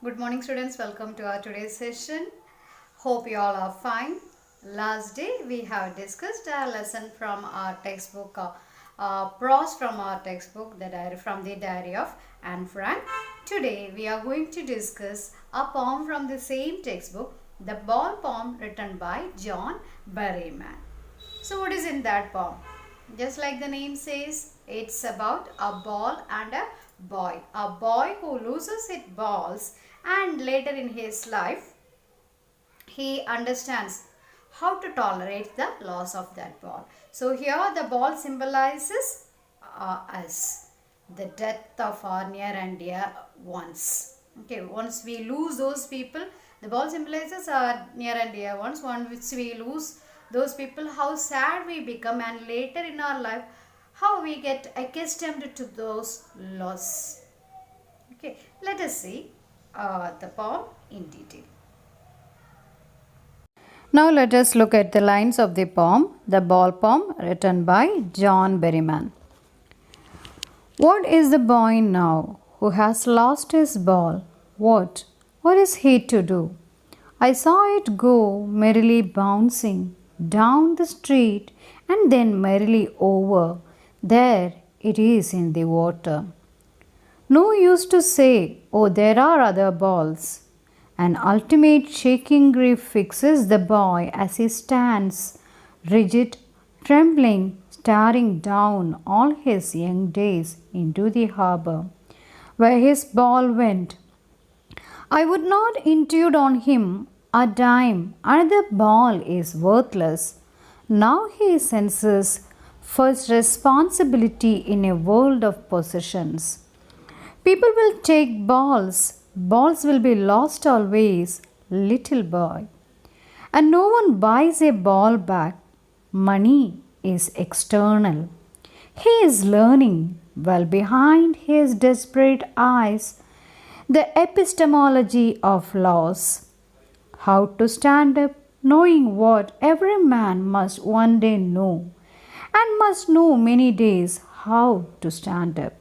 Good morning students, welcome to our today's session. Hope you all are fine. Last day we have discussed a lesson from our textbook, prose from our textbook, from the diary of Anne Frank. Today we are going to discuss a poem from the same textbook, the ball poem written by John Berryman. So what is in that poem? Just like the name says, it's about a ball and a boy. A boy who loses his balls, and later in his life he understands how to tolerate the loss of that ball. So here the ball symbolizes us, the death of our near and dear ones. Okay, once we lose those people, the ball symbolizes our near and dear ones. Once we lose those people, how sad we become, and later in our life how we get accustomed to those loss. Okay, let us see the poem in detail. Now let us look at the lines of the poem, the ball poem written by John Berryman. What is the boy now who has lost his ball? What is he to do? I saw it go merrily bouncing down the street and then merrily over. There it is in the water. No use to say, oh, there are other balls. An ultimate shaking grief fixes the boy as he stands, rigid, trembling, staring down all his young days into the harbour, where his ball went. I would not intrude on him a dime. Another ball is worthless. Now he senses first responsibility in a world of possessions. People will take balls. Balls will be lost always, little boy. And no one buys a ball back. Money is external. He is learning, well behind his desperate eyes, the epistemology of loss. How to stand up, knowing what every man must one day know, and must know many days how to stand up.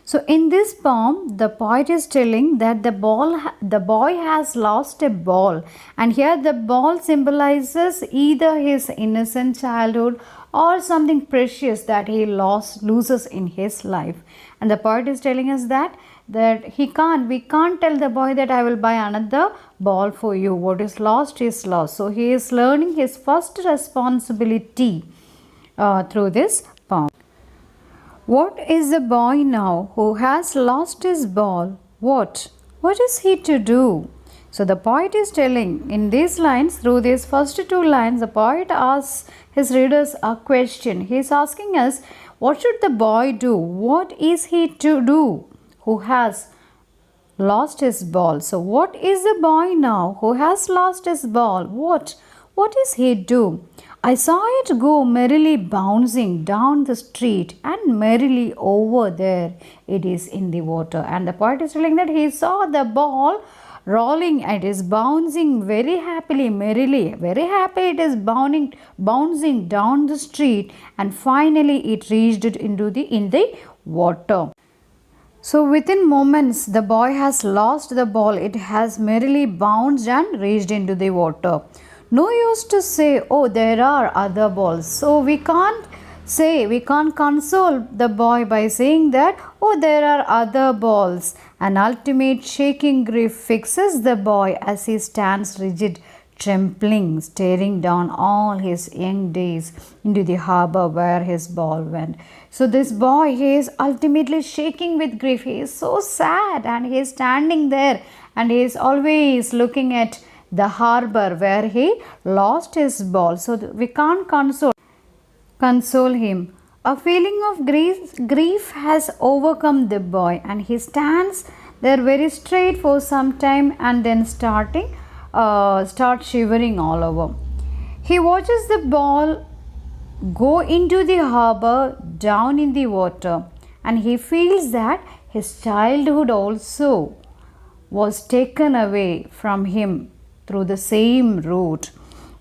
So in this poem, the poet is telling that the boy has lost a ball, and here the ball symbolizes either his innocent childhood or something precious that he loses in his life. And the poet is telling us that we can't tell the boy that I will buy another ball for you. What is lost is lost. So he is learning his first responsibility through this poem. What is the boy now who has lost his ball? What is he to do? So the poet is telling in these lines, through these first two lines, the poet asks his readers a question. He is asking us, what should the boy do? What is he to do who has lost his ball? So what is the boy now who has lost his ball? What is he do? I saw it go merrily bouncing down the street and merrily over there it is in the water. And the poet is telling that he saw the ball rolling and is bouncing very happily, merrily, very happy it is bouncing down the street, and finally it reached it in the water. So within moments the boy has lost the ball. It has merrily bounced and reached into the water. No use to say, oh, there are other balls. So we can't console the boy by saying that, oh, there are other balls. An ultimate shaking grief fixes the boy as he stands rigid, trembling, staring down all his young days into the harbour where his ball went. So this boy, he is ultimately shaking with grief. He is so sad, and he is standing there, and he is always looking at the harbour where he lost his ball. So we can't console him. A feeling of grief has overcome the boy, and he stands there very straight for some time, and then start shivering all over. He watches the ball go into the harbour down in the water, and he feels that his childhood also was taken away from him through the same route.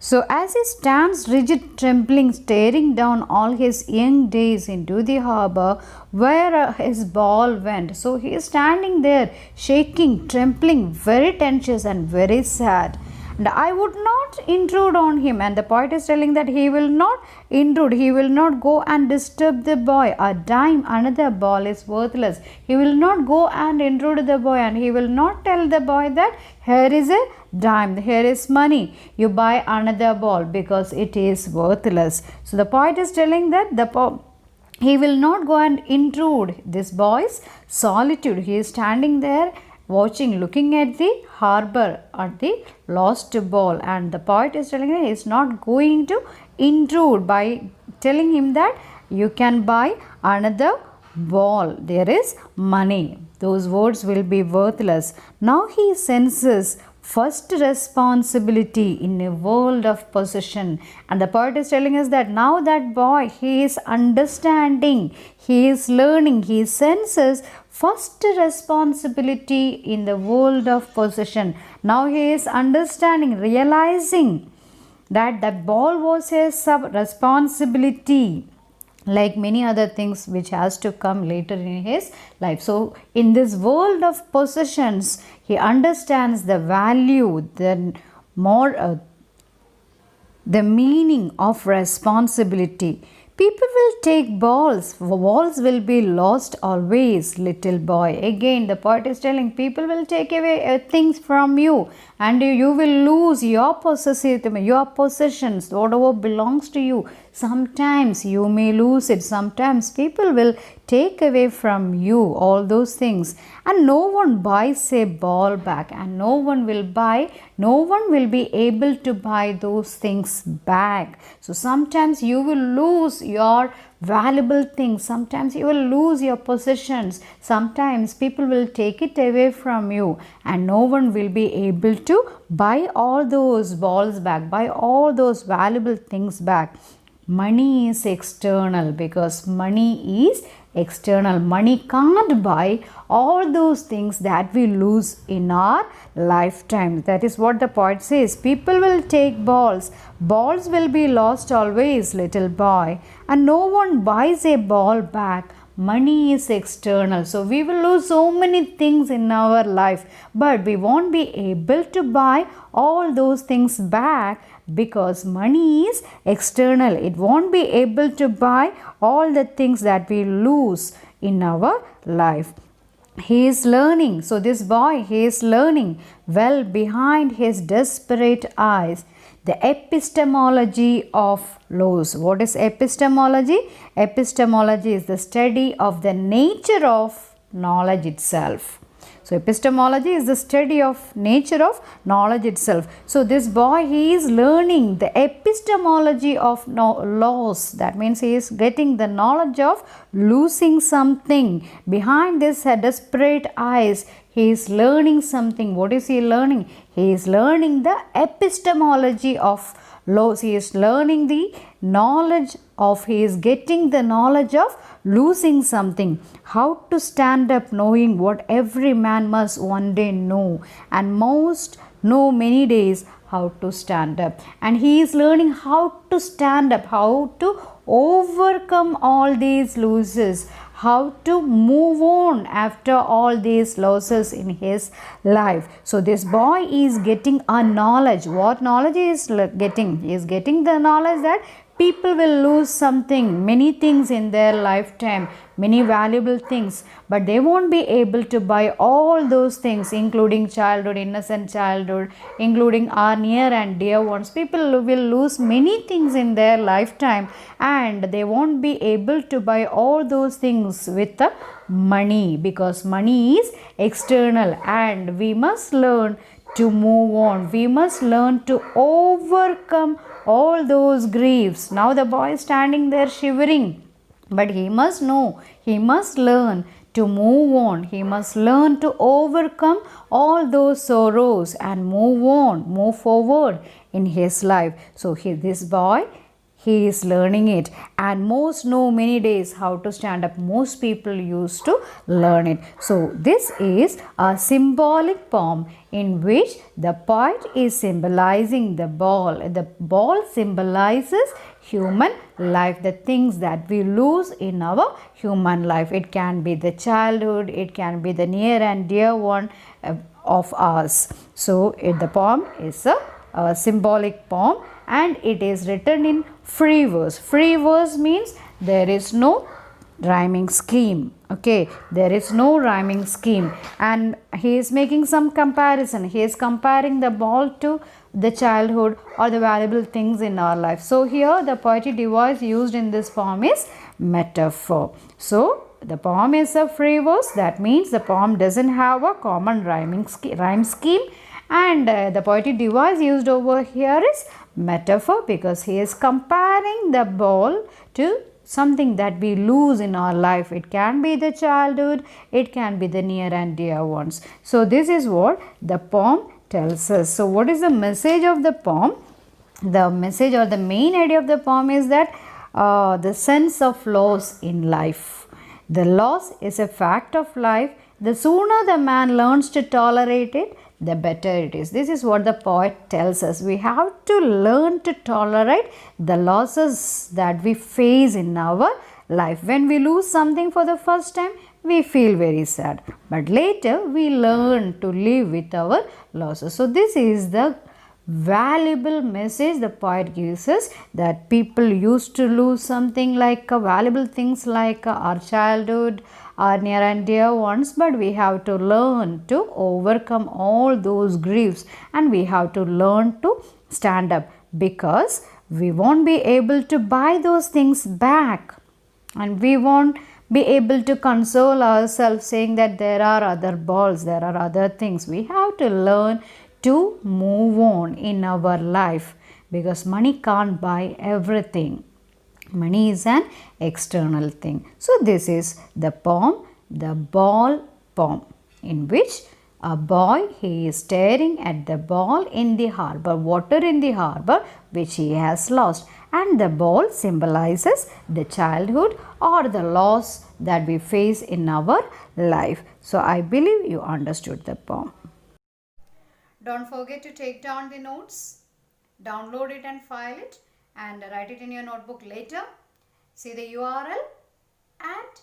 So as he stands rigid, trembling, staring down all his young days into the harbor where his ball went. So he is standing there, shaking, trembling, very tense and very sad. And I would not intrude on him. And the poet is telling that he will not intrude, he will not go and disturb the boy. A dime, another ball is worthless. He will not go and intrude the boy, and he will not tell the boy that here is a dime, here is money, you buy another ball, because it is worthless. So the poet is telling that he will not go and intrude this boy's solitude. He is standing there watching, looking at the harbor, at the lost ball, and the poet is telling him he is not going to intrude by telling him that you can buy another ball, there is money, those words will be worthless. Now he senses first responsibility in a world of possession, and the poet is telling us that now that boy, he is understanding, he is learning, he senses first responsibility in the world of possession. Now he is understanding, realizing that the ball was a responsibility, like many other things which has to come later in his life. So in this world of possessions, he understands the value, the meaning of responsibility. People will take balls, balls will be lost always, little boy. Again, the poet is telling people will take away things from you, and you will lose your possessions, whatever belongs to you. Sometimes you may lose it, sometimes people will take away from you all those things, and no one buys a ball back, and no one will be able to buy those things back. So sometimes you will lose your valuable things, sometimes you will lose your possessions, sometimes people will take it away from you, and no one will be able to buy all those balls back, buy all those valuable things back. Money is external, because money is external. Money can't buy all those things that we lose in our lifetime. That is what the poet says. People will take balls, balls will be lost always, little boy, and no one buys a ball back. Money is external. So we will lose so many things in our life, but we won't be able to buy all those things back, because money is external. It won't be able to buy all the things that we lose in our life. He is learning. So this boy, he is learning well behind his desperate eyes the epistemology of laws. What is epistemology? Epistemology is the study of the nature of knowledge itself. So epistemology is the study of nature of knowledge itself. So this boy, he is learning the epistemology of laws. That means he is getting the knowledge of losing something. Behind this desperate eyes, he is learning something. What is he learning? He is learning the epistemology of laws. He is learning the knowledge of, he is getting the knowledge of losing something. How to stand up knowing what every man must one day know, and most know many days how to stand up. And he is learning how to stand up, how to overcome all these losses, how to move on after all these losses in his life. So this boy is getting a knowledge. What knowledge he is getting? He is getting the knowledge that people will lose something, many things in their lifetime, many valuable things, but they won't be able to buy all those things, including childhood, innocent childhood, including our near and dear ones. People will lose many things in their lifetime, and they won't be able to buy all those things with the money, because money is external, and we must learn to move on. We must learn to overcome all those griefs. Now the boy is standing there shivering, but he must know, he must learn to move on. He must learn to overcome all those sorrows and move on, move forward in his life. So this boy, he is learning it, and most know many days how to stand up. Most people used to learn it. So this is a symbolic poem in which the poet is symbolizing the ball. The ball symbolizes human life, the things that we lose in our human life. It can be the childhood, it can be the near and dear one of ours. So the poem is a symbolic poem, and it is written in free verse. Free verse means there is no rhyming scheme. Okay, there is no rhyming scheme, and he is making some comparison. He is comparing the ball to the childhood or the valuable things in our life. So here the poetic device used in this poem is metaphor. So the poem is a free verse. That means the poem doesn't have a common rhyming rhyme scheme, and the poetic device used over here is metaphor, because he is comparing the ball to something that we lose in our life. It can be the childhood, it can be the near and dear ones. So this is what the poem tells us. So what is the message of the poem? The message or the main idea of the poem is that the sense of loss in life. The loss is a fact of life. The sooner the man learns to tolerate it, the better it is. This is what the poet tells us. We have to learn to tolerate the losses that we face in our life. When we lose something for the first time, we feel very sad. But later, we learn to live with our losses. So this is the valuable message the poet gives us, that people used to lose something like valuable things like our childhood, our near and dear ones, but we have to learn to overcome all those griefs, and we have to learn to stand up, because we won't be able to buy those things back, and we won't be able to console ourselves saying that there are other balls, there are other things. We have to learn to move on in our life, because money can't buy everything. Money is an external thing. So this is the poem, the ball poem, in which a boy, he is staring at the ball in the harbor, water in the harbor which he has lost, and the ball symbolizes the childhood or the loss that we face in our life. So I believe you understood the poem. Don't forget to take down the notes, download it and file it, and write it in your notebook later. See the URL and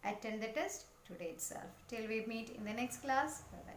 attend the test today itself. Till we meet in the next class. Bye-bye.